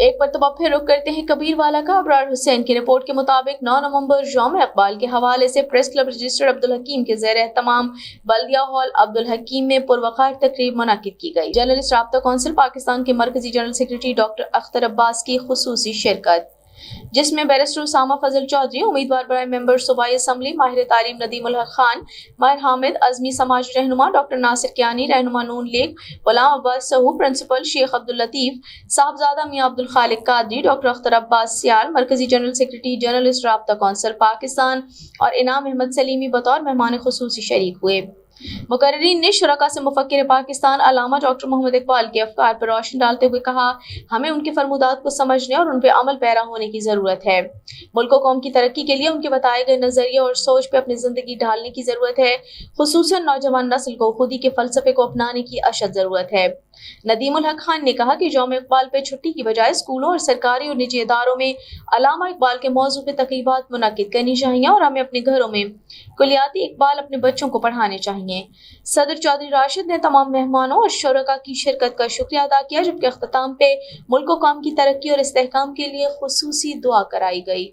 ایک مرتبہ پھر رخ کرتے ہیں کبیر والا کا۔ ابرار حسین کی رپورٹ کے مطابق 9 نومبر یوم اقبال کے حوالے سے پریس کلب رجسٹر عبدالحکیم کے زیر اہتمام بلدیہ ہال عبدالحکیم میں پروقار تقریب منعقد کی گئی۔ جرنلسٹ رابطہ کونسل پاکستان کے مرکزی جنرل سیکریٹری ڈاکٹر اختر عباس کی خصوصی شرکت، جس میں بیرسٹر اسامہ فضل چودھری، امیدوار برائے ممبر صوبائی اسمبلی ماہر تعلیم ندیم الحق خان، ماہر حامد، عزمی سماجی رہنما ڈاکٹر ناصر کیانی، رہنما نون لیگ غلام عباس سہو، پرنسپل شیخ عبداللطیف، صاحبزادہ میاں عبدالخالق قادری، ڈاکٹر اختر عباس سیال، مرکزی جنرل سیکریٹری جرنلسٹ رابطہ کونسل پاکستان اور انعام احمد سلیمی بطور مہمان خصوصی شریک ہوئے۔ مقررین نے شرکاء سے مفکر پاکستان علامہ ڈاکٹر محمد اقبال کے افکار پر روشنی ڈالتے ہوئے کہا، ہمیں ان کے فرمودات کو سمجھنے اور ان پہ عمل پیرا ہونے کی ضرورت ہے۔ ملک و قوم کی ترقی کے لیے ان کے بتائے گئے نظریے اور سوچ پہ اپنی زندگی ڈھالنے کی ضرورت ہے، خصوصاً نوجوان نسل کو خودی کے فلسفے کو اپنانے کی اشد ضرورت ہے۔ ندیم الحق خان نے کہا کہ یوم اقبال پہ چھٹی کی بجائے اسکولوں اور سرکاری اور نجی اداروں میں علامہ اقبال کے موضوع پہ تقریبات منعقد کرنی چاہیے اور ہمیں اپنے گھروں میں کلیاتی اقبال اپنے بچوں کو پڑھانے چاہیے۔ صدر چودھری راشد نے تمام مہمانوں اور شرکاء کی شرکت کا شکریہ ادا کیا، جبکہ اختتام پہ ملک و قوم کی ترقی اور استحکام کے لیے خصوصی دعا کرائی گئی۔